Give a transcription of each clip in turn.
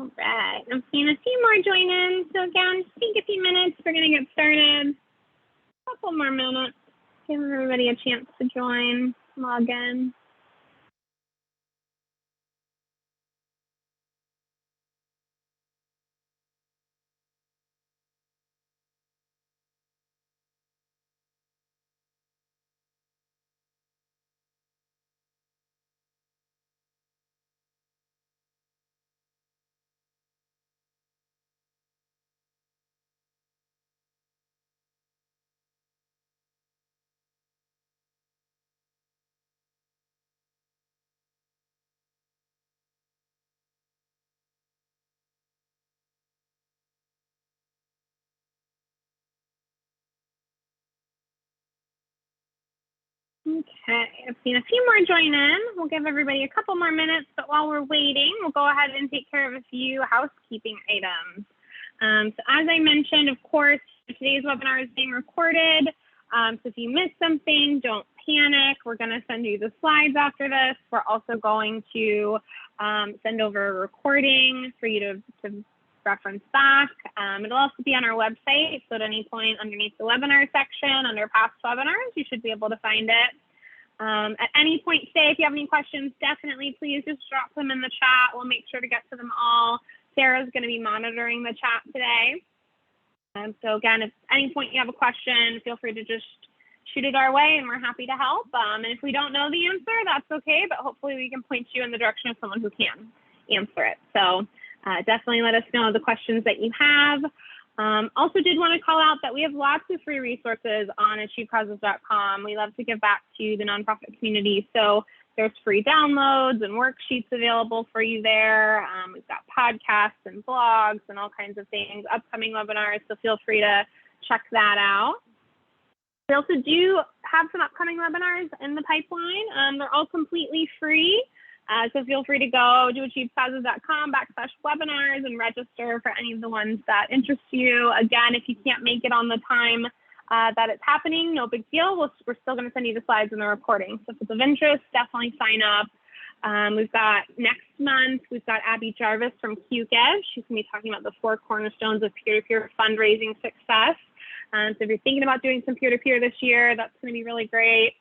All right, I'm seeing a few more join in. So again, just take a few minutes. We're gonna get started. A couple more minutes. Give everybody a chance to join, log in. Okay, I've seen a few more join in. We'll give everybody a couple more minutes, but while we're waiting, we'll go ahead and take care of a few housekeeping items. So as I mentioned, of course, today's webinar is being recorded. So if you missed something, don't panic. We're going to send you the slides after this. We're also going to send over a recording for you to reference back. It'll also be on our website. So at any point underneath the webinar section, under past webinars, you should be able to find it. At any point today, if you have any questions, definitely please just drop them in the chat. We'll make sure to get to them all. Sarah's going to be monitoring the chat today. So again, if at any point you have a question, feel free to just shoot it our way and we're happy to help. And if we don't know the answer, that's okay, but hopefully we can point you in the direction of someone who can answer it. So definitely let us know the questions that you have. Also did want to call out that we have lots of free resources on achievecauses.com. We love to give back to the nonprofit community. So there's free downloads and worksheets available for you there. We've got podcasts and blogs and all kinds of things, upcoming webinars, so feel free to check that out. We also do have some upcoming webinars in the pipeline. They're all completely free. So feel free to go to achievecauses.com/webinars and register for any of the ones that interest you. Again, if you can't make it on the time that it's happening, no big deal. We're still going to send you the slides and the recording. So if it's of interest, definitely sign up. We've got next month, we've got Abby Jarvis from QGive. She's going to be talking about the 4 cornerstones of peer-to-peer fundraising success. So if you're thinking about doing some peer-to-peer this year, that's going to be really great.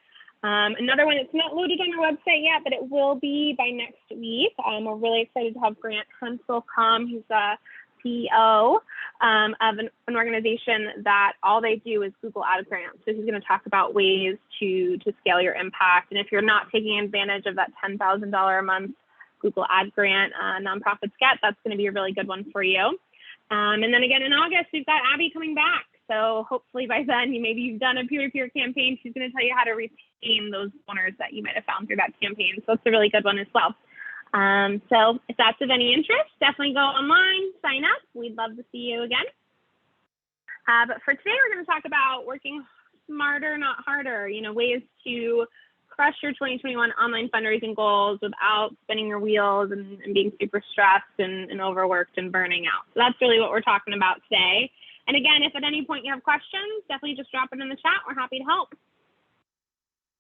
Another one, it's not loaded on our website yet, but it will be by next week. We're really excited to have Grant Hensel come. He's a CEO of an organization that all they do is Google Ad grants. So he's going to talk about ways to scale your impact. And if you're not taking advantage of that $10,000 a month Google Ad grant nonprofits get, that's going to be a really good one for you. And then again in August, we've got Abby coming back. So hopefully by then, maybe you've done a peer-to-peer campaign. She's going to tell you how to retain those donors that you might have found through that campaign. So it's a really good one as well. So if that's of any interest, definitely go online, sign up. We'd love to see you again. But for today, we're going to talk about working smarter, not harder, ways to crush your 2021 online fundraising goals without spinning your wheels and being super stressed and overworked and burning out. So that's really what we're talking about today. And again, if at any point you have questions, definitely just drop it in the chat. We're happy to help.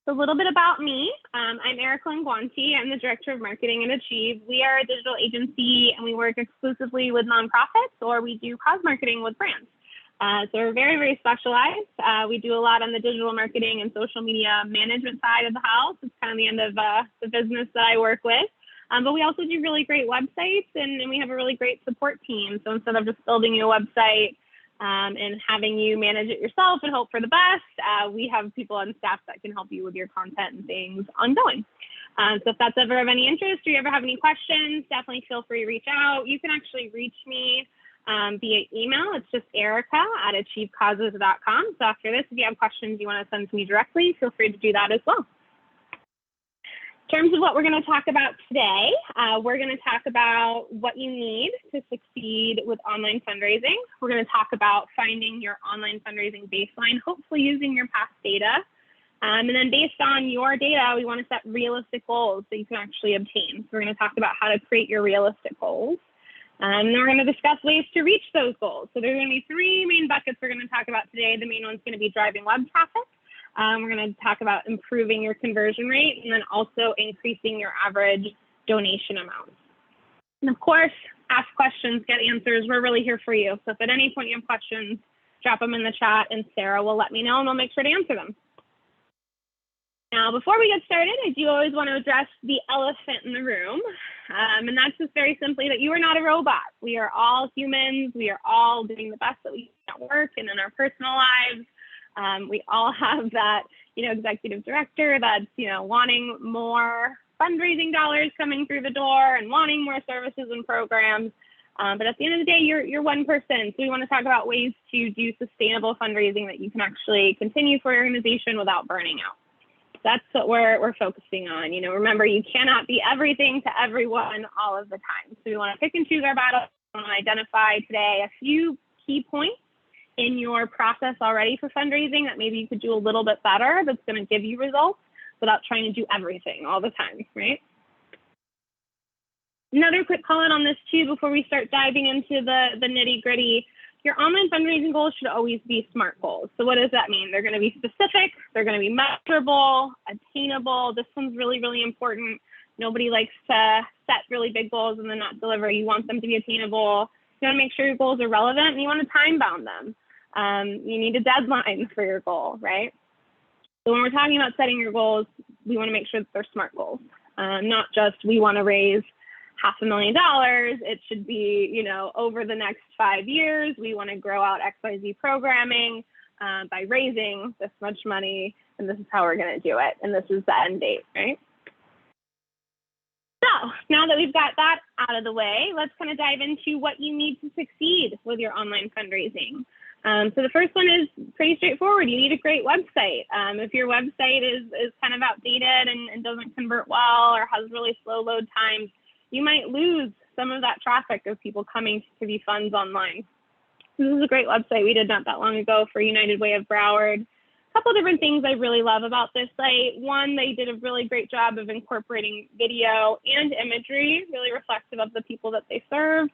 So a little bit about me. I'm Erica Nguanti. I'm the Director of Marketing at Achieve. We are a digital agency and we work exclusively with nonprofits, or we do cause marketing with brands. So we're very, very specialized. We do a lot on the digital marketing and social media management side of the house. It's kind of the end of the business that I work with. But we also do really great websites and we have a really great support team. So instead of just building you a website, and having you manage it yourself and hope for the best, we have people on staff that can help you with your content and things ongoing. So if that's ever of any interest or you ever have any questions, definitely feel free to reach out. You can actually reach me via email. It's just erica@achievecauses.com. So after this, if you have questions you want to send to me directly, feel free to do that as well. In terms of what we're going to talk about today, we're going to talk about what you need to succeed with online fundraising. We're going to talk about finding your online fundraising baseline, hopefully using your past data. And then based on your data, we want to set realistic goals that you can actually obtain. So we're going to talk about how to create your realistic goals. And then we're going to discuss ways to reach those goals. So there's going to be 3 main buckets we're going to talk about today. The main one's going to be driving web traffic. We're going to talk about improving your conversion rate and then also increasing your average donation amounts. And of course, ask questions, get answers. We're really here for you. So if at any point you have questions, drop them in the chat and Sarah will let me know and we'll make sure to answer them. Now, before we get started, I do always want to address the elephant in the room. And that's just very simply that you are not a robot. We are all humans. We are all doing the best that we can at work and in our personal lives. We all have that, executive director that's, wanting more fundraising dollars coming through the door and wanting more services and programs. But at the end of the day, you're one person. So we want to talk about ways to do sustainable fundraising that you can actually continue for your organization without burning out. That's what we're focusing on. Remember, you cannot be everything to everyone all of the time. So we want to pick and choose our battles. We want to identify today a few key points in your process already for fundraising that maybe you could do a little bit better that's going to give you results without trying to do everything all the time, right? Another quick comment on this too before we start diving into the nitty gritty. Your online fundraising goals should always be SMART goals. So what does that mean? They're going to be specific, they're going to be measurable, attainable. This one's really, really important. Nobody likes to set really big goals and then not deliver. You want them to be attainable. You want to make sure your goals are relevant and you want to time bound them. You need a deadline for your goal, right? So when we're talking about setting your goals, we want to make sure that they're SMART goals, not just we want to raise $500,000. It should be, over the next 5 years, we want to grow out XYZ programming by raising this much money, and this is how we're going to do it, and this is the end date, right? So now that we've got that out of the way, let's kind of dive into what you need to succeed with your online fundraising. So the first one is pretty straightforward. You need a great website. If your website is kind of outdated and doesn't convert well or has really slow load times, you might lose some of that traffic of people coming to give you funds online. This is a great website we did not that long ago for United Way of Broward. A couple of different things I really love about this site. One, they did a really great job of incorporating video and imagery, really reflective of the people that they serve.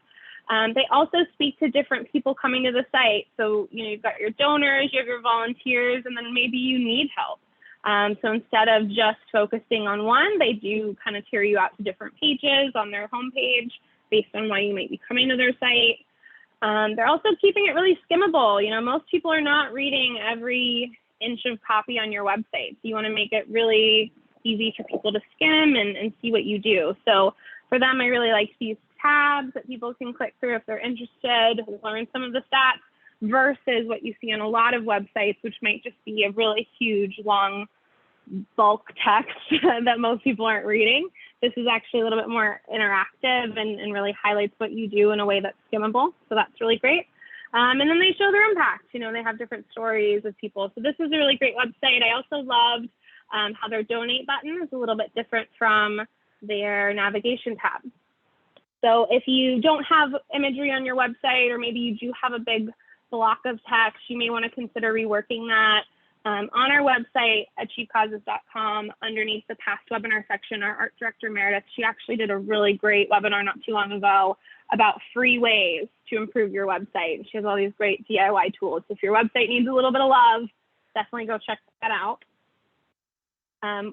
They also speak to different people coming to the site. So, you've got your donors, you have your volunteers, and then maybe you need help. So instead of just focusing on one, they do kind of tier you out to different pages on their homepage based on why you might be coming to their site. They're also keeping it really skimmable. Most people are not reading every inch of copy on your website. So you want to make it really easy for people to skim and see what you do. So for them, I really like these tabs that people can click through if they're interested, learn some of the stats, versus what you see on a lot of websites, which might just be a really huge, long, bulk text that most people aren't reading. This is actually a little bit more interactive and really highlights what you do in a way that's skimmable. So that's really great. And then they show their impact. They have different stories of people. So this is a really great website. I also loved how their donate button is a little bit different from their navigation tab. So if you don't have imagery on your website, or maybe you do have a big block of text, you may want to consider reworking that. On our website, achievecauses.com, underneath the past webinar section, our art director, Meredith, she actually did a really great webinar not too long ago about free ways to improve your website. She has all these great DIY tools. So if your website needs a little bit of love, definitely go check that out.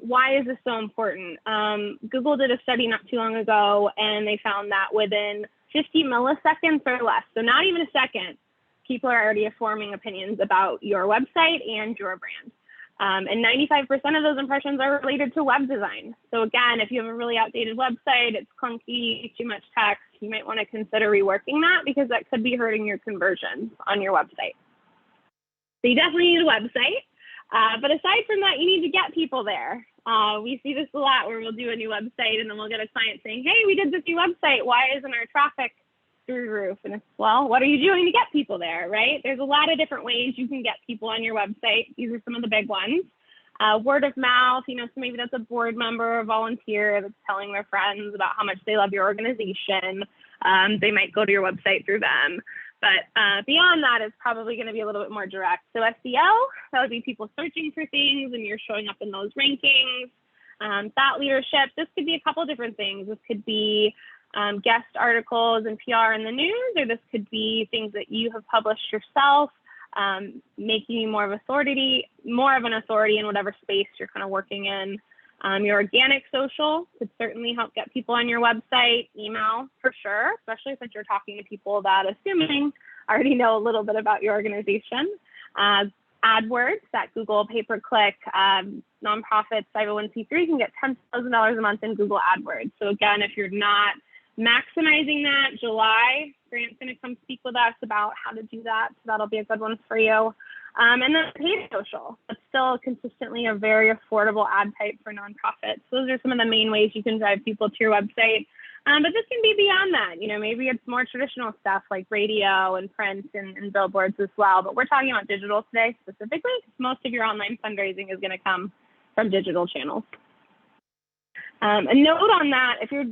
Why is this so important? Google did a study not too long ago, and they found that within 50 milliseconds or less, so not even a second, people are already forming opinions about your website and your brand. And 95% of those impressions are related to web design. So again, if you have a really outdated website, it's clunky, too much text, you might want to consider reworking that, because that could be hurting your conversions on your website. So you definitely need a website. But aside from that, you need to get people there. We see this a lot where we'll do a new website and then we'll get a client saying, hey, we did this new website. Why isn't our traffic through the roof? And it's, well, what are you doing to get people there, right? There's a lot of different ways you can get people on your website. These are some of the big ones. Word of mouth, so maybe that's a board member or volunteer that's telling their friends about how much they love your organization. They might go to your website through them. But beyond that, it's probably going to be a little bit more direct. So SEO, that would be people searching for things and you're showing up in those rankings. Thought leadership, this could be a couple different things. This could be guest articles and PR in the news, or this could be things that you have published yourself, making you more of an authority in whatever space you're kind of working in. Your organic social could certainly help get people on your website. Email for sure, especially since you're talking to people that, assuming, already know a little bit about your organization. AdWords, that Google pay-per-click, nonprofits, 501c3 can get $10,000 a month in Google AdWords. So again, if you're not maximizing that, July, Grant's going to come speak with us about how to do that. So that'll be a good one for you. And then paid social. It's still consistently a very affordable ad type for nonprofits. Those are some of the main ways you can drive people to your website. But this can be beyond that. You know, maybe it's more traditional stuff like radio and print and billboards as well. But we're talking about digital today specifically, because most of your online fundraising is going to come from digital channels. A note on that, if you're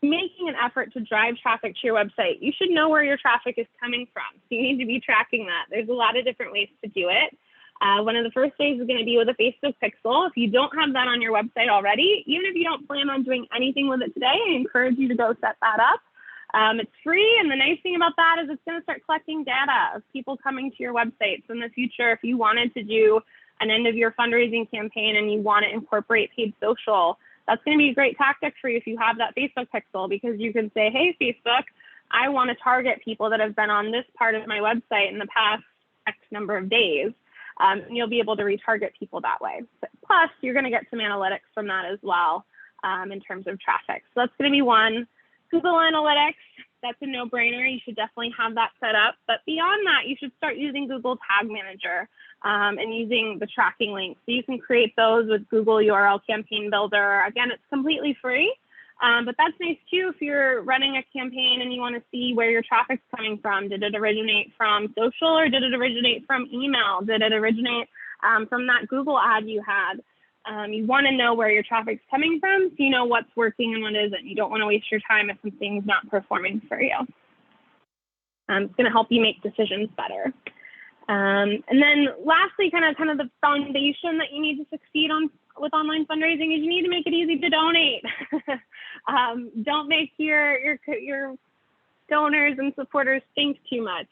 making an effort to drive traffic to your website, you should know where your traffic is coming from. So you need to be tracking that. There's a lot of different ways to do it. One of the first ways is going to be with a Facebook pixel. If you don't have that on your website already, even if you don't plan on doing anything with it today, I encourage you to go set that up. It's free, and the nice thing about that is it's going to start collecting data of people coming to your website. So in the future, if you wanted to do an end of your fundraising campaign and you want to incorporate paid social, that's going to be a great tactic for you if you have that Facebook pixel, because you can say, hey, Facebook, I want to target people that have been on this part of my website in the past X number of days. And you'll be able to retarget people that way. Plus, you're going to get some analytics from that as well in terms of traffic. So that's going to be one. Google Analytics, that's a no-brainer. You should definitely have that set up. But beyond that, you should start using Google Tag Manager and using the tracking links. So you can create those with Google URL Campaign Builder. Again, it's completely free. But that's nice too if you're running a campaign and you want to see where your traffic's coming from. Did it originate from social, or did it originate from email? Did it originate from that Google ad you had? You want to know where your traffic's coming from so you know what's working and what isn't. You don't want to waste your time if something's not performing for you. It's going to help you make decisions better. And then lastly, kind of the foundation that you need to succeed with online fundraising is you need to make it easy to donate. Don't make your donors and supporters think too much.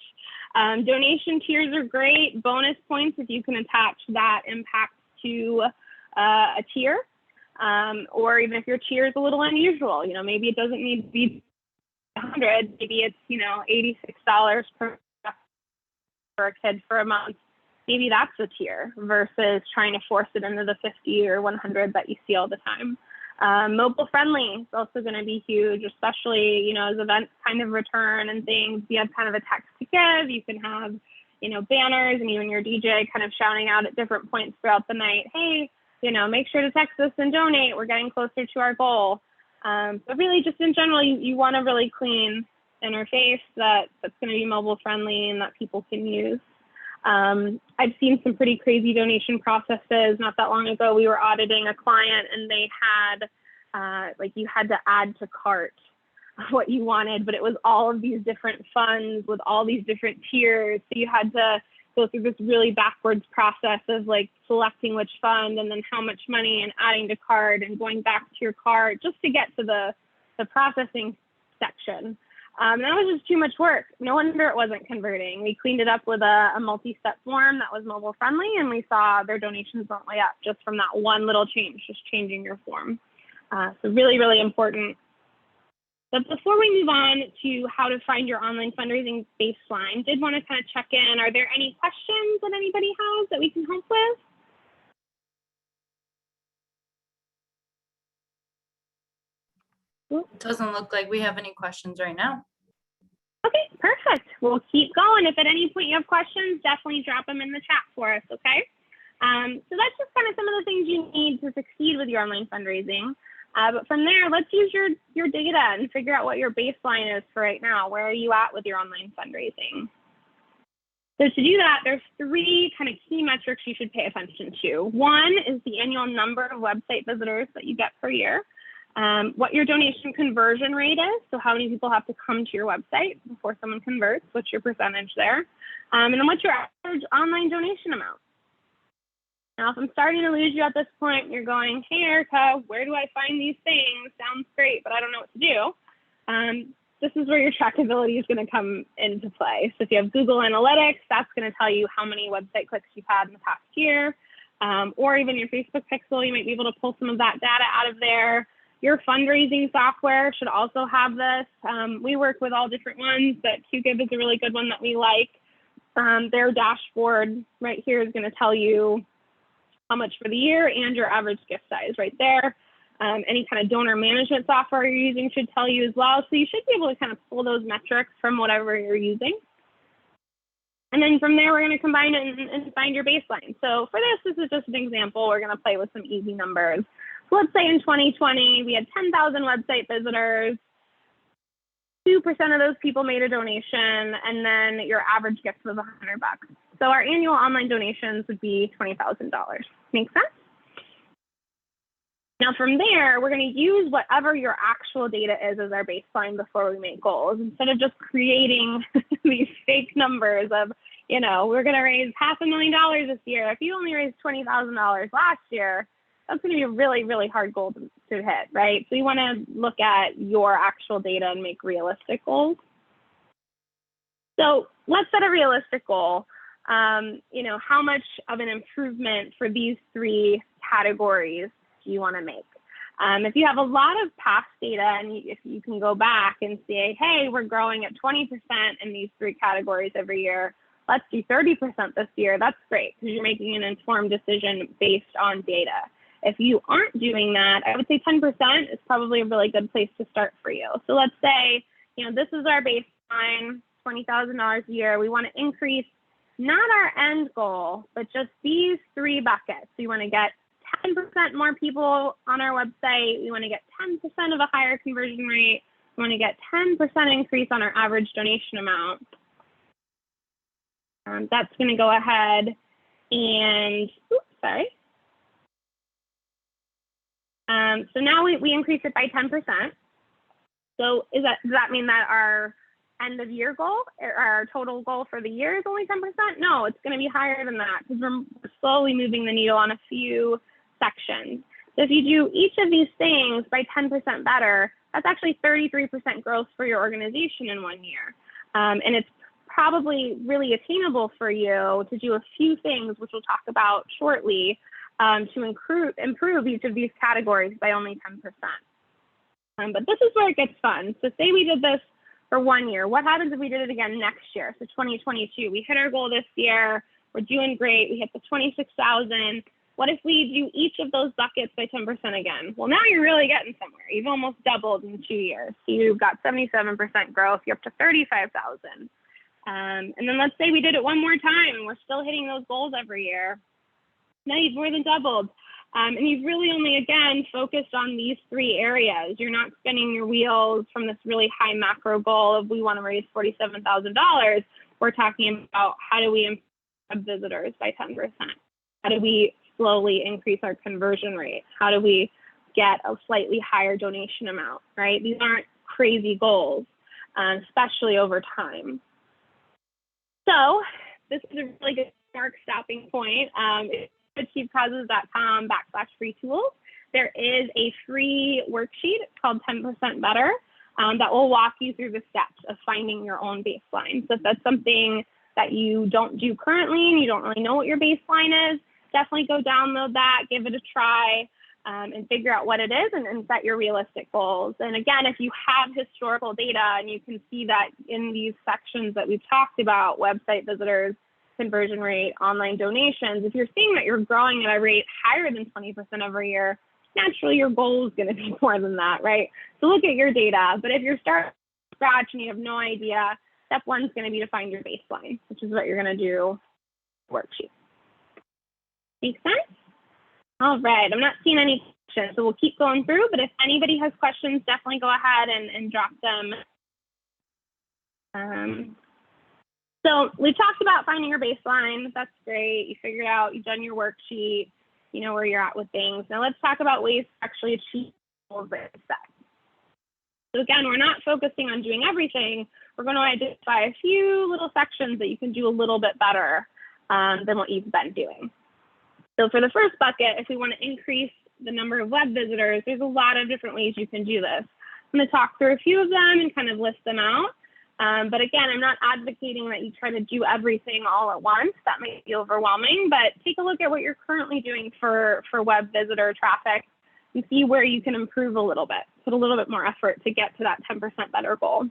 Donation tiers are great. Bonus points if you can attach that impact to a tier, or even if your tier is a little unusual, you know, maybe it doesn't need to be 100, maybe it's, you know, $86 per a kid for a month. Maybe that's a tier versus trying to force it into the 50 or 100 that you see all the time. Mobile friendly is also going to be huge, especially, you know, as events kind of return and things. You have kind of a text to give. You can have, you know, banners, and even your DJ kind of shouting out at different points throughout the night, hey, you know, make sure to text us and donate. We're getting closer to our goal. But really, just in general, you want a really clean interface that's going to be mobile friendly and that people can use. I've seen some pretty crazy donation processes. Not that long ago, we were auditing a client, and they had, like, you had to add to cart what you wanted, but it was all of these different funds with all these different tiers. So you had to go through this really backwards process of like selecting which fund and then how much money and adding to cart and going back to your cart just to get to the processing section. That was just too much work. No wonder it wasn't converting. We cleaned it up with a multi-step form that was mobile friendly, and we saw their donations went way up just from that one little change, just changing your form. So really, really important. But before we move on to how to find your online fundraising baseline, did want to kind of check in. Are there any questions that anybody has that we can help with? It doesn't look like we have any questions right now. Okay, perfect. We'll keep going. If at any point you have questions, definitely drop them in the chat for us, okay? So that's just kind of some of the things you need to succeed with your online fundraising. But from there, let's use your data and figure out what your baseline is for right now. Where are you at with your online fundraising? So to do that, there's three kind of key metrics you should pay attention to. One is the annual number of website visitors that you get per year. What your donation conversion rate is, so how many people have to come to your website before someone converts, what's your percentage there, and then what's your average online donation amount. Now, if I'm starting to lose you at this point, you're going, hey, Erica, where do I find these things? Sounds great, but I don't know what to do. This is where your trackability is going to come into play. So if you have Google Analytics, that's going to tell you how many website clicks you've had in the past year. or even your Facebook pixel. You might be able to pull some of that data out of there. Your fundraising software should also have this. We work with all different ones, but QGive is a really good one that we like. Their dashboard right here is going to tell you how much for the year and your average gift size right there. Any kind of donor management software you're using should tell you as well. So you should be able to kind of pull those metrics from whatever you're using. And then from there, we're going to combine it and find your baseline. So for this is just an example. We're going to play with some easy numbers. So let's say in 2020, we had 10,000 website visitors. 2% of those people made a donation, and then your average gift was $100. So our annual online donations would be $20,000. Make sense? Now from there, we're going to use whatever your actual data is as our baseline before we make goals, instead of just creating these fake numbers of, you know, we're going to raise $500,000 this year. If you only raised $20,000 last year, that's going to be a really, really hard goal to hit, right? So you want to look at your actual data and make realistic goals. So let's set a realistic goal. You know, how much of an improvement for these three categories do you want to make? If you have a lot of past data and if you can go back and say, hey, we're growing at 20% in these three categories every year, let's do 30% this year, that's great because you're making an informed decision based on data. If you aren't doing that, I would say 10% is probably a really good place to start for you. So let's say, you know, this is our baseline, $20,000 a year. We want to increase not our end goal, but just these three buckets. So you want to get 10% more people on our website. We want to get 10% of a higher conversion rate. We want to get 10% increase on our average donation amount. That's going to go ahead and, oops, sorry. So now we increase it by 10%. So does that mean that our end of year goal or our total goal for the year is only 10%? No, it's going to be higher than that because we're slowly moving the needle on a few sections. So if you do each of these things by 10% better, that's actually 33% growth for your organization in 1 year. And it's probably really attainable for you to do a few things, which we'll talk about shortly, to improve each of these categories by only 10%. But this is where it gets fun. So say we did this for 1 year. What happens if we did it again next year? So 2022, we hit our goal this year. We're doing great. We hit the 26,000. What if we do each of those buckets by 10% again? Well, now you're really getting somewhere. You've almost doubled in 2 years. So you've got 77% growth. You're up to 35,000. And then let's say we did it one more time and we're still hitting those goals every year. Now you've more than doubled. And you've really only, again, focused on these three areas. You're not spinning your wheels from this really high macro goal of we want to raise $47,000. We're talking about how do we improve visitors by 10%? How do we slowly increase our conversion rate? How do we get a slightly higher donation amount, right? These aren't crazy goals, especially over time. So this is a really good mark stopping point. achievecauses.com/free tools. There is a free worksheet called 10% Better that will walk you through the steps of finding your own baseline. So if that's something that you don't do currently and you don't really know what your baseline is, definitely go download that, give it a try, and figure out what it is and set your realistic goals. And again, if you have historical data and you can see that in these sections that we've talked about, website visitors, conversion rate, online donations, if you're seeing that you're growing at a rate higher than 20% every year, naturally your goal is going to be more than that, right? So look at your data. But if you're starting from scratch and you have no idea, step one is going to be to find your baseline, which is what you're going to do worksheet. Make sense? All right, I'm not seeing any questions, so we'll keep going through, but if anybody has questions, definitely go ahead and drop them. So we talked about finding your baseline. That's great. You figured out, you've done your worksheet, you know where you're at with things. Now let's talk about ways to actually achieve goals that you set. So again, we're not focusing on doing everything. We're going to identify a few little sections that you can do a little bit better than what you've been doing. So for the first bucket, if we want to increase the number of web visitors, there's a lot of different ways you can do this. I'm going to talk through a few of them and kind of list them out. But again, I'm not advocating that you try to do everything all at once. That might be overwhelming, but take a look at what you're currently doing for web visitor traffic and see where you can improve a little bit, put a little bit more effort to get to that 10% better goal.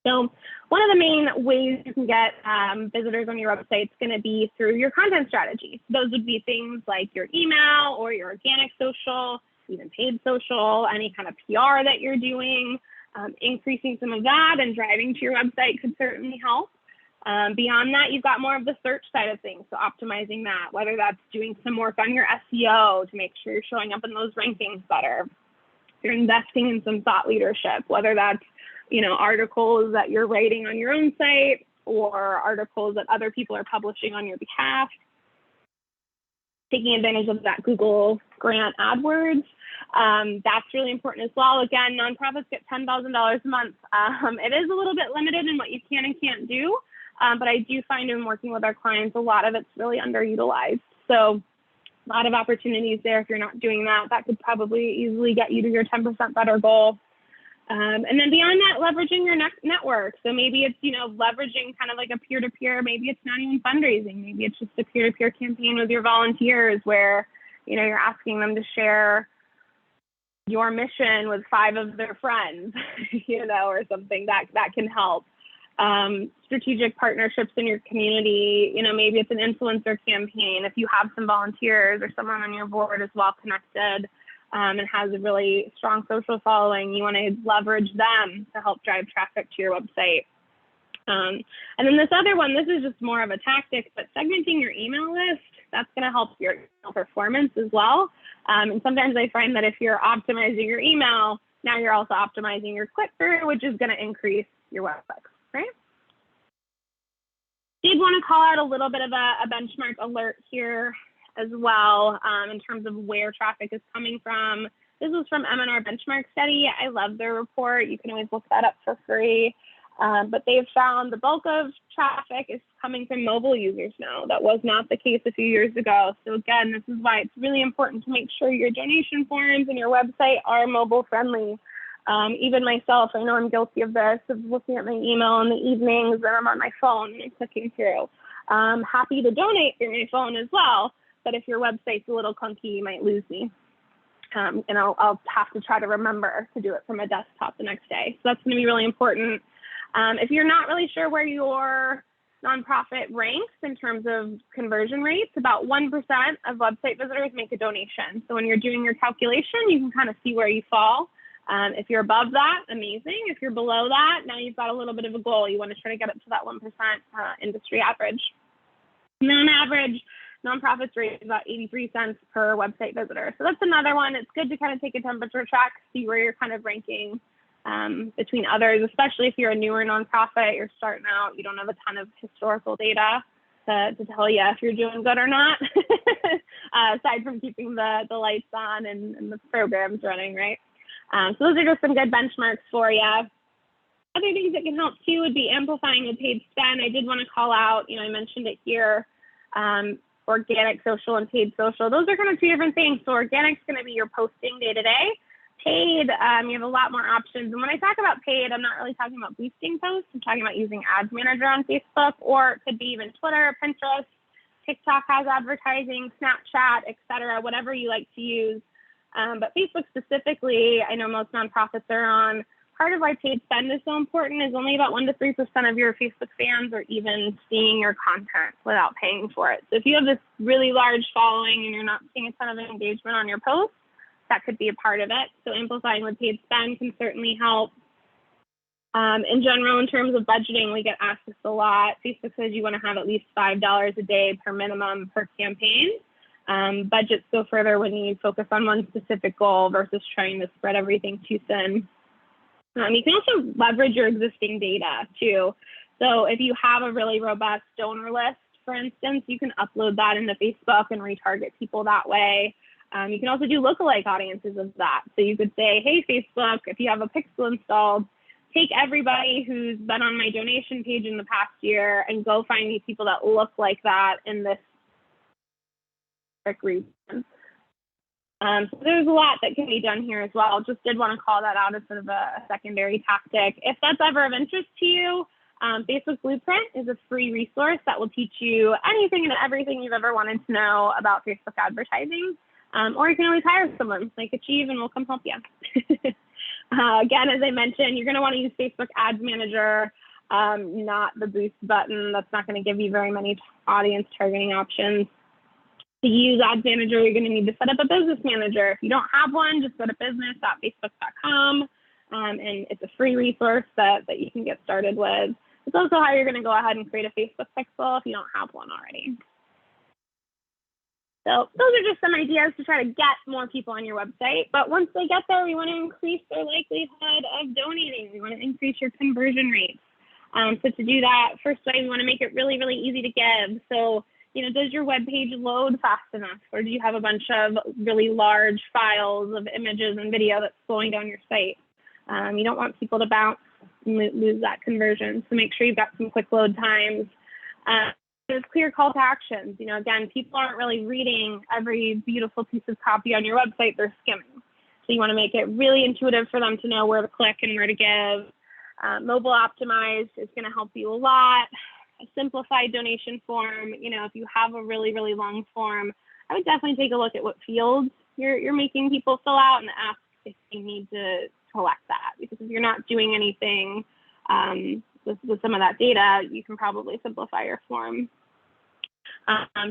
So one of the main ways you can get visitors on your website is going to be through your content strategy. Those would be things like your email or your organic social, even paid social, any kind of PR that you're doing. Increasing some of that and driving to your website could certainly help. Beyond that, you've got more of the search side of things, so optimizing that, whether that's doing some work on your SEO to make sure you're showing up in those rankings better. If you're investing in some thought leadership, whether that's articles that you're writing on your own site or articles that other people are publishing on your behalf. Taking advantage of that Google Grant AdWords. That's really important as well. Again, nonprofits get $10,000 a month. It is a little bit limited in what you can and can't do, but I do find in working with our clients, a lot of it's really underutilized. So a lot of opportunities there. If you're not doing that, that could probably easily get you to your 10% better goal. And then beyond that, leveraging your network. So maybe it's, leveraging kind of like a peer-to-peer, maybe it's not even fundraising. Maybe it's just a peer-to-peer campaign with your volunteers where, you're asking them to share your mission with 5 of their friends, or something that can help. Strategic partnerships in your community, maybe it's an influencer campaign. If you have some volunteers or someone on your board is well connected, and has a really strong social following, you want to leverage them to help drive traffic to your website. And then this other one, this is just more of a tactic, but segmenting your email list, that's going to help your email performance as well. And sometimes I find that if you're optimizing your email, now you're also optimizing your click-through, which is going to increase your website, right? Did want to call out a little bit of a benchmark alert here as well, in terms of where traffic is coming from. This was from M&R Benchmark Study. I love their report. You can always look that up for free. But they've found the bulk of traffic is coming from mobile users now. That was not the case a few years ago. So again, this is why it's really important to make sure your donation forms and your website are mobile friendly. Even myself, I know I'm guilty of this, of looking at my email in the evenings and I'm on my phone and I'm clicking through. Happy to donate through my phone as well. But if your website's a little clunky, you might lose me. And I'll have to try to remember to do it from a desktop the next day. So that's going to be really important. If you're not really sure where your nonprofit ranks in terms of conversion rates, about 1% of website visitors make a donation. So when you're doing your calculation, you can kind of see where you fall. If you're above that, amazing. If you're below that, now you've got a little bit of a goal. You want to try to get up to that 1% industry average. And then on average, nonprofits rate about 83 cents per website visitor. So that's another one. It's good to kind of take a temperature check, see where you're kind of ranking between others, especially if you're a newer nonprofit, you're starting out, you don't have a ton of historical data to tell you if you're doing good or not, aside from keeping the lights on and the programs running, right? So those are just some good benchmarks for you. Other things that can help too would be amplifying the paid spend. I did want to call out, I mentioned it here, organic social and paid social. Those are kind of 2 different things. So organic is going to be your posting day to day. Paid, you have a lot more options. And when I talk about paid, I'm not really talking about boosting posts. I'm talking about using Ads Manager on Facebook, or it could be even Twitter, Pinterest, TikTok has advertising, Snapchat, etc., whatever you like to use. But Facebook specifically, I know most nonprofits are on. Part of why paid spend is so important is only about 1 to 3% of your Facebook fans are even seeing your content without paying for it. So if you have this really large following and you're not seeing a ton of engagement on your posts, that could be a part of it. So amplifying with paid spend can certainly help. In general, in terms of budgeting, we get asked this a lot. Facebook says you want to have at least $5 a day per minimum per campaign. Budgets go further when you focus on one specific goal versus trying to spread everything too thin. You can also leverage your existing data too. So if you have a really robust donor list, for instance, you can upload that into Facebook and retarget people that way. You can also do lookalike audiences of that. So you could say, hey, Facebook, if you have a pixel installed, take everybody who's been on my donation page in the past year and go find me people that look like that in this region. So there's a lot that can be done here as well. Just did want to call that out as sort of a secondary tactic. If that's ever of interest to you, Facebook Blueprint is a free resource that will teach you anything and everything you've ever wanted to know about Facebook advertising. Or you can always hire someone like Achieve and we'll come help you. Again, as I mentioned, you're going to want to use Facebook Ads Manager, not the boost button. That's not going to give you very many audience targeting options. To use Ads Manager, you're going to need to set up a business manager. If you don't have one, just go to business.facebook.com, and it's a free resource that you can get started with. It's also how you're going to go ahead and create a Facebook pixel if you don't have one already. So those are just some ideas to try to get more people on your website. But once they get there, we want to increase their likelihood of donating. We want to increase your conversion rates. So to do that, first way, we want to make it really, really easy to give. So, does your web page load fast enough? Or do you have a bunch of really large files of images and video that's slowing down your site? You don't want people to bounce and lose that conversion. So make sure you've got some quick load times. There's clear call to actions. Again, people aren't really reading every beautiful piece of copy on your website, they're skimming. So you want to make it really intuitive for them to know where to click and where to give. Mobile optimized is going to help you a lot. A simplified donation form, if you have a really, really long form, I would definitely take a look at what fields you're making people fill out and ask if you need to collect that. Because if you're not doing anything with some of that data, you can probably simplify your form.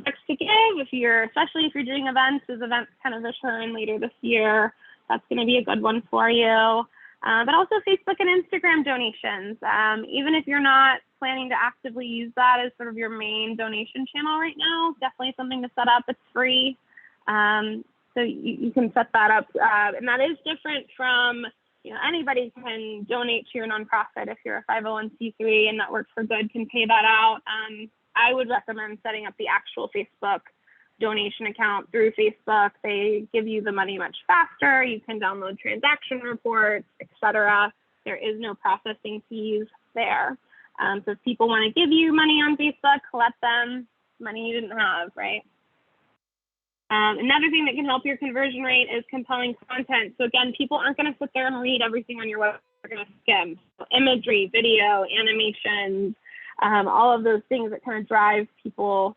Text to give, especially if you're doing events, as events kind of return later this year, that's going to be a good one for you. But also Facebook and Instagram donations. Even if you're not planning to actively use that as sort of your main donation channel right now, definitely something to set up. It's free. So you can set that up. And that is different from, anybody can donate to your nonprofit. If you're a 501c3 and Network for Good can pay that out. I would recommend setting up the actual Facebook donation account through Facebook. They give you the money much faster. You can download transaction reports, etc. There is no processing fees there. So if people want to give you money on Facebook, let them. Money you didn't have, right? Another thing that can help your conversion rate is compelling content. So again, people aren't going to sit there and read everything on your website. They're going to skim. So imagery, video, animations, all of those things that kind of drive people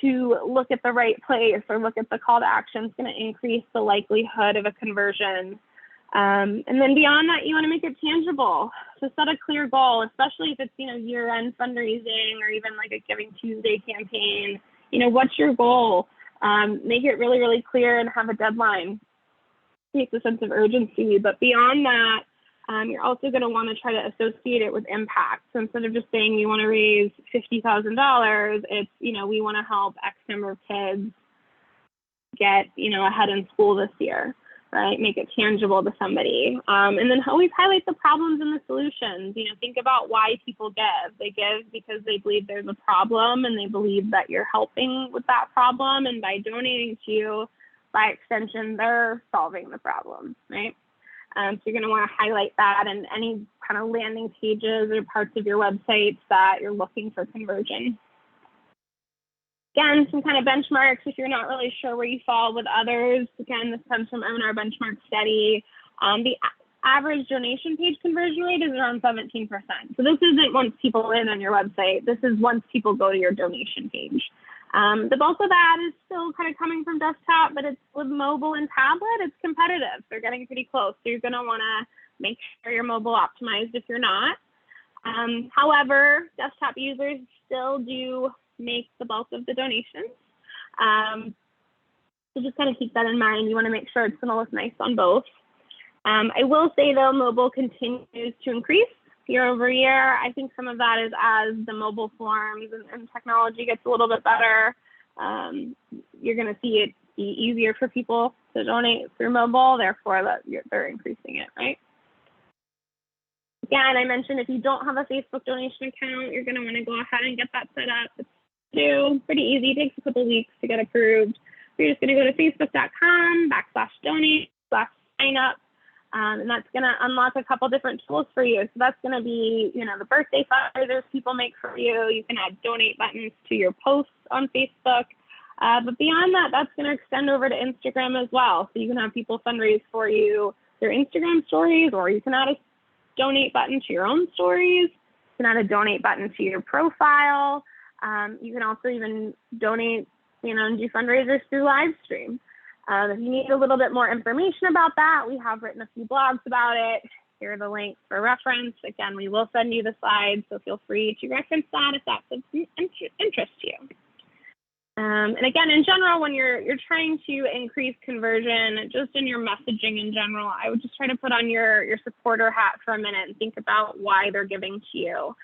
to look at the right place or look at the call to action is going to increase the likelihood of a conversion. And then beyond that, you want to make it tangible. So set a clear goal, especially if it's, year-end fundraising or even like a Giving Tuesday campaign. What's your goal? Make it really, really clear and have a deadline. Takes a sense of urgency. But beyond that, you're also going to want to try to associate it with impact. So instead of just saying you want to raise $50,000, it's, we want to help X number of kids get, ahead in school this year, right? Make it tangible to somebody. And then always highlight the problems and the solutions. Think about why people give. They give because they believe there's a problem and they believe that you're helping with that problem. And by donating to you, by extension, they're solving the problem, right? So you're going to want to highlight that in any kind of landing pages or parts of your websites that you're looking for conversion. Again, some kind of benchmarks if you're not really sure where you fall with others. Again, this comes from our benchmark study. The average donation page conversion rate is around 17%. So this isn't once people land on your website. This is once people go to your donation page. The bulk of that is still kind of coming from desktop, but it's with mobile and tablet, it's competitive. They're getting pretty close. So you're going to want to make sure you're mobile optimized if you're not. However, desktop users still do make the bulk of the donations. So just kind of keep that in mind. You want to make sure it's going to look nice on both. I will say, though, mobile continues to increase year over year. I think some of that is as the mobile forms and technology gets a little bit better. You're going to see it be easier for people to donate through mobile, therefore they're increasing it, right? Again, I mentioned if you don't have a Facebook donation account, you're going to want to go ahead and get that set up. It's pretty easy. It takes a couple weeks to get approved. So you're just going to go to facebook.com/donate/sign up. And that's going to unlock a couple different tools for you. So that's going to be, the birthday fundraisers people make for you. You can add donate buttons to your posts on Facebook. But beyond that, that's going to extend over to Instagram as well. So you can have people fundraise for you their Instagram stories, or you can add a donate button to your own stories. You can add a donate button to your profile. You can also even donate, and do fundraisers through live stream. If you need a little bit more information about that, we have written a few blogs about it. Here are the links for reference. Again, we will send you the slides, so feel free to reference that if that's of interest to you. And again, in general, when you're trying to increase conversion, just in your messaging in general, I would just try to put on your supporter hat for a minute and think about why they're giving to you.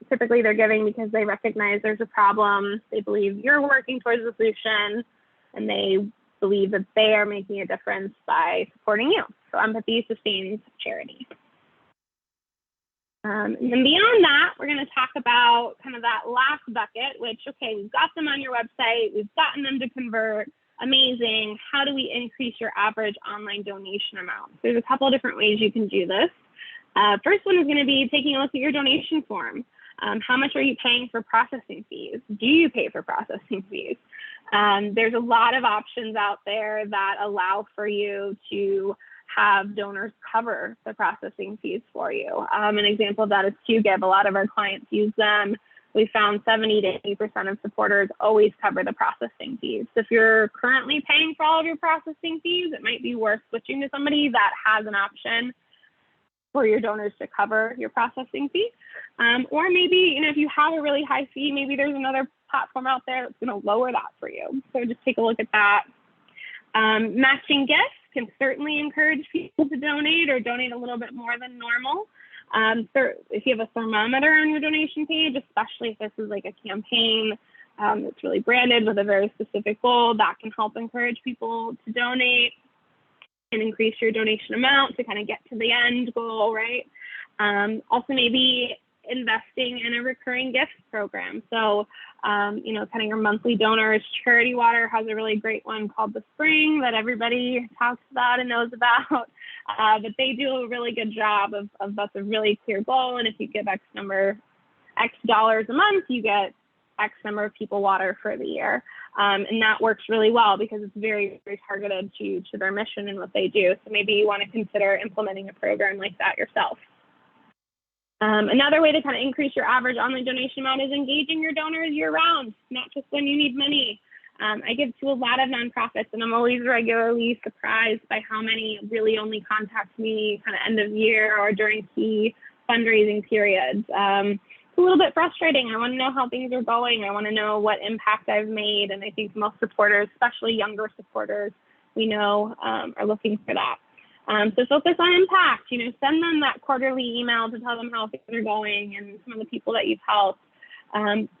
Typically, they're giving because they recognize there's a problem, they believe you're working towards a solution, and they believe that they are making a difference by supporting you. So empathy sustains charity. And then beyond that, we're going to talk about kind of that last bucket, which, okay, we've got them on your website, we've gotten them to convert, amazing. How do we increase your average online donation amount? There's a couple of different ways you can do this. First one is going to be taking a look at your donation form. How much are you paying for processing fees? Do you pay for processing fees? There's a lot of options out there that allow for you to have donors cover the processing fees for you. An example of that is QGive. A lot of our clients use them. We found 70 to 80% of supporters always cover the processing fees. So if you're currently paying for all of your processing fees, it might be worth switching to somebody that has an option for your donors to cover your processing fee. Or maybe, if you have a really high fee, maybe there's another platform out there that's going to lower that for you. So just take a look at that. Matching gifts can certainly encourage people to donate or donate a little bit more than normal. If you have a thermometer on your donation page, especially if this is like a campaign that's really branded with a very specific goal, that can help encourage people to donate and increase your donation amount to kind of get to the end goal, right? Also maybe investing in a recurring gifts program. So, kind of your monthly donors. Charity Water has a really great one called The Spring that everybody talks about and knows about. But they do a really good job of that's a really clear goal. And if you give X dollars a month, you get X number of people water for the year. And that works really well because it's very, very targeted to their mission and what they do. So maybe you want to consider implementing a program like that yourself. Another way to kind of increase your average online donation amount is engaging your donors year-round, not just when you need money. I give to a lot of nonprofits, and I'm always regularly surprised by how many really only contact me kind of end of year or during key fundraising periods. It's a little bit frustrating. I want to know how things are going. I want to know what impact I've made, and I think most supporters, especially younger supporters, we know are looking for that. So focus on impact, send them that quarterly email to tell them how things are going and some of the people that you've helped.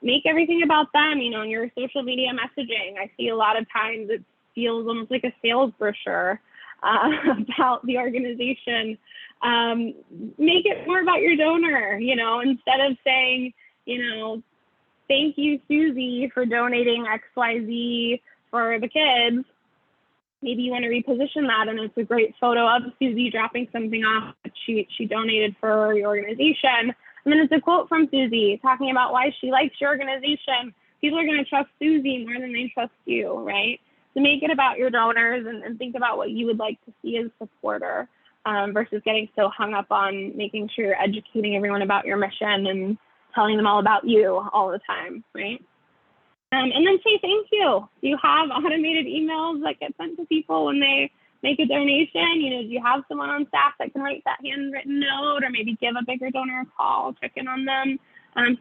Make everything about them, in your social media messaging. I see a lot of times it feels almost like a sales brochure about the organization. Make it more about your donor, instead of saying, thank you, Susie, for donating XYZ for the kids. Maybe you want to reposition that, and it's a great photo of Susie dropping something off that she donated for your organization. And then it's a quote from Susie talking about why she likes your organization. People are going to trust Susie more than they trust you, right? So make it about your donors and think about what you would like to see as a supporter versus getting so hung up on making sure you're educating everyone about your mission and telling them all about you all the time, right? And then say thank you. Do you have automated emails that get sent to people when they make a donation? Do you have someone on staff that can write that handwritten note or maybe give a bigger donor a call, check in on them?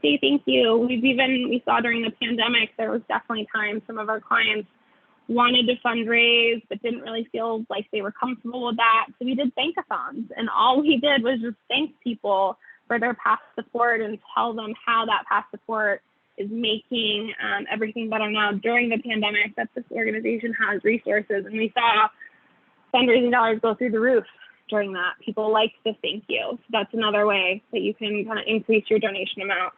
Say thank you. We saw during the pandemic, there was definitely times some of our clients wanted to fundraise but didn't really feel like they were comfortable with that. So we did thankathons, and all we did was just thank people for their past support and tell them how that past support is making everything better now during the pandemic, that this organization has resources. And we saw fundraising dollars go through the roof during that. People like to thank you. So that's another way that you can kind of increase your donation amount.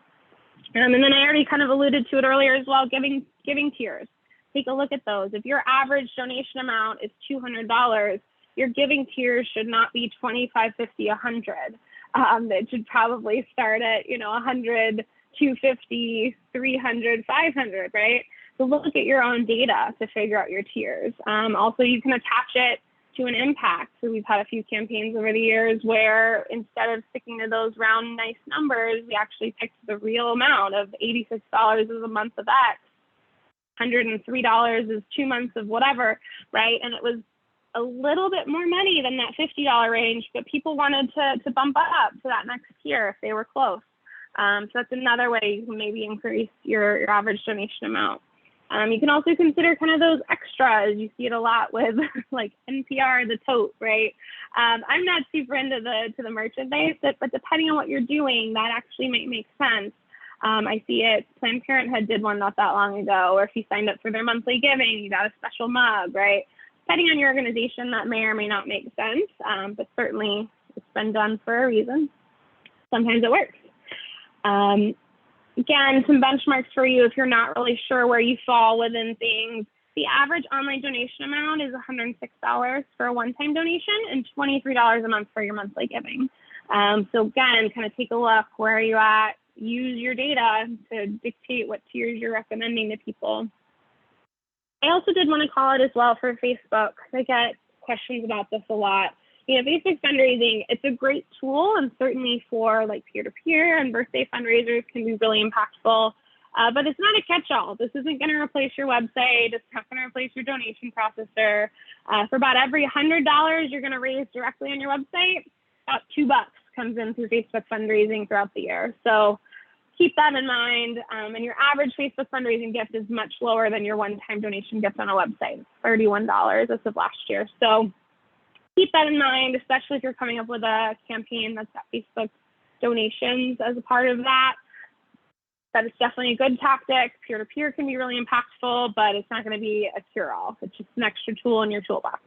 And then I already kind of alluded to it earlier as well, giving tiers. Take a look at those. If your average donation amount is $200, your giving tiers should not be $25, $50, $100. It should probably start at, $100, $250, $300, $500, right? So look at your own data to figure out your tiers. Also, you can attach it to an impact. So we've had a few campaigns over the years where instead of sticking to those round, nice numbers, we actually picked the real amount of $86 is a month of X, $103 is 2 months of whatever, right? And it was a little bit more money than that $50 range, but people wanted to bump up to that next tier if they were close. So that's another way you can maybe increase your average donation amount. You can also consider kind of those extras. You see it a lot with like NPR, the tote, right? I'm not super into the merchandise, but depending on what you're doing, that actually might make sense. I see it, Planned Parenthood did one not that long ago, or if you signed up for their monthly giving, you got a special mug, right? Depending on your organization, that may or may not make sense, but certainly it's been done for a reason. Sometimes it works. Again, some benchmarks for you if you're not really sure where you fall within things. The average online donation amount is $106 for a one-time donation and $23 a month for your monthly giving. So again, kind of take a look, where are you at? Use your data to dictate what tiers you're recommending to people. I also did want to call it as well for Facebook. I get questions about this a lot. You know, Facebook fundraising, it's a great tool, and certainly for like peer-to-peer and birthday fundraisers can be really impactful, but it's not a catch-all. This isn't going to replace your website. It's not going to replace your donation processor. For about every $100 you're going to raise directly on your website, about $2 comes in through Facebook fundraising throughout the year. So keep that in mind. And your average Facebook fundraising gift is much lower than your one-time donation gift on a website. It's $31 as of last year. So keep that in mind, especially if you're coming up with a campaign that's got Facebook donations as a part of that. That is definitely a good tactic. Peer-to-peer can be really impactful, but it's not going to be a cure-all. It's just an extra tool in your toolbox.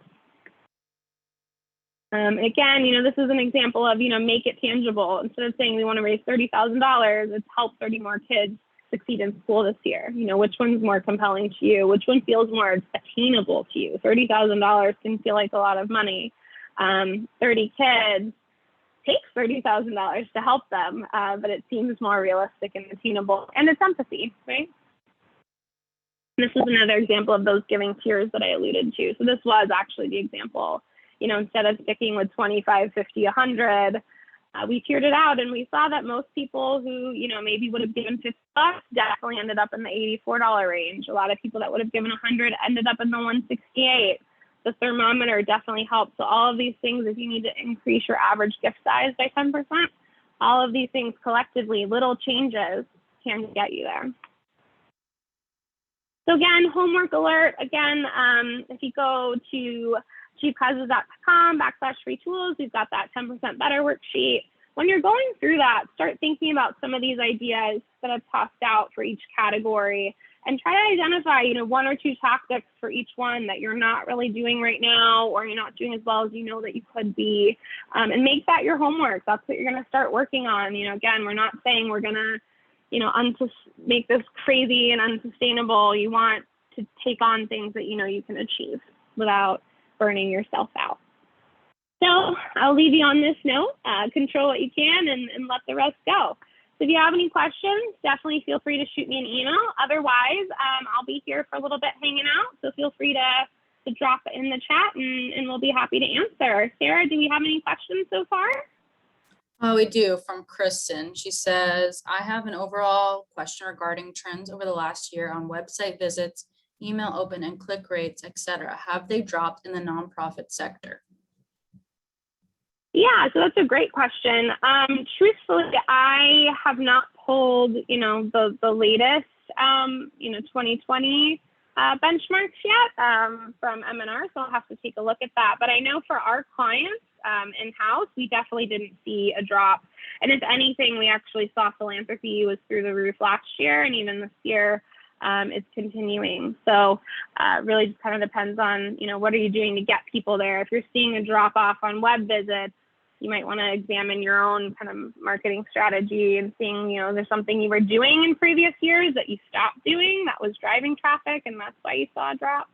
Again, you know, this is an example of, you know, make it tangible. Instead of saying we want to raise $30,000, it's help 30 more kids succeed in school this year. You know, which one's more compelling to you? Which one feels more attainable to you? $30,000 can feel like a lot of money. 30 kids takes $30,000 to help them, but it seems more realistic and attainable, and it's empathy, right? And this is another example of those giving tiers that I alluded to. So this was actually the example. You know, instead of sticking with 25, 50, 100, we tiered it out, and we saw that most people who, you know, maybe would have given $50 definitely ended up in the $84 range. A lot of people that would have given 100 ended up in the 168. The thermometer definitely helps. So all of these things, if you need to increase your average gift size by 10%, all of these things collectively, little changes can get you there. So again, homework alert. Again, if you go to cheapcauses.com/free tools, we've got that 10% better worksheet. When you're going through that, start thinking about some of these ideas that I've tossed out for each category, and try to identify, you know, 1 or 2 tactics for each one that you're not really doing right now, or you're not doing as well as you know that you could be, and make that your homework. That's what you're going to start working on. You know, again, we're not saying we're going to, you know, make this crazy and unsustainable. You want to take on things that you know you can achieve without burning yourself out. So I'll leave you on this note. Control what you can and let the rest go. So if you have any questions, definitely feel free to shoot me an email. Otherwise, I'll be here for a little bit hanging out. So feel free to drop it in the chat, and we'll be happy to answer. Sarah, do we have any questions so far? We do, from Kristen. She says, I have an overall question regarding trends over the last year on website visits, email open and click rates, etc. Have they dropped in the nonprofit sector? Yeah, so that's a great question. Truthfully, I have not pulled, you know, the latest, you know, 2020 benchmarks yet from MNR, so I'll have to take a look at that. But I know for our clients in-house, we definitely didn't see a drop. And if anything, we actually saw philanthropy was through the roof last year, and even this year, it's continuing. So really just kind of depends on, you know, what are you doing to get people there. If you're seeing a drop off on web visits, you might want to examine your own kind of marketing strategy and seeing, you know, there's something you were doing in previous years that you stopped doing that was driving traffic, and that's why you saw a drop.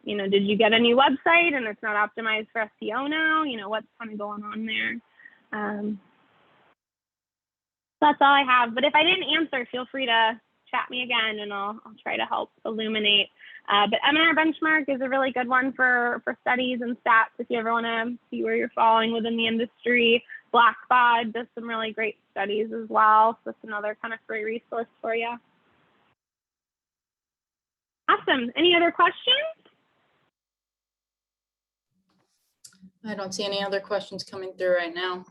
You know, did you get a new website and it's not optimized for SEO now? You know, what's kind of going on there? That's all I have. But if I didn't answer, feel free to chat me again and I'll try to help illuminate. But M&R benchmark is a really good one for studies and stats if you ever want to see where you're falling within the industry. Blackbaud does some really great studies as well. So that's another kind of free resource for you. Awesome. Any other questions? I don't see any other questions coming through right now.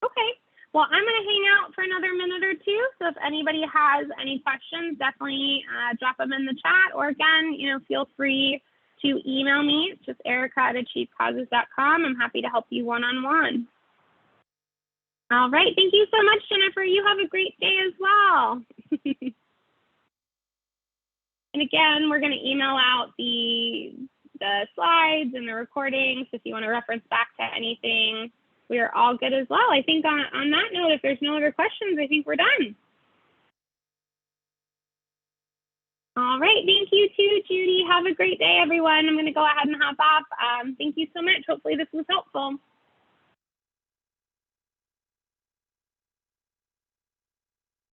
Okay. Well, I'm going to hang out for another minute or two. So if anybody has any questions, definitely drop them in the chat. Or again, feel free to email me. It's just erica@achievecauses.com. I'm happy to help you one-on-one. All right. Thank you so much, Jennifer. You have a great day as well. And again, we're going to email out the slides and the recordings if you want to reference back to anything. We are all good as well. I think on that note, if there's no other questions, I think we're done. All right. Thank you too, Judy. Have a great day, everyone. I'm going to go ahead and hop off. Thank you so much. Hopefully this was helpful.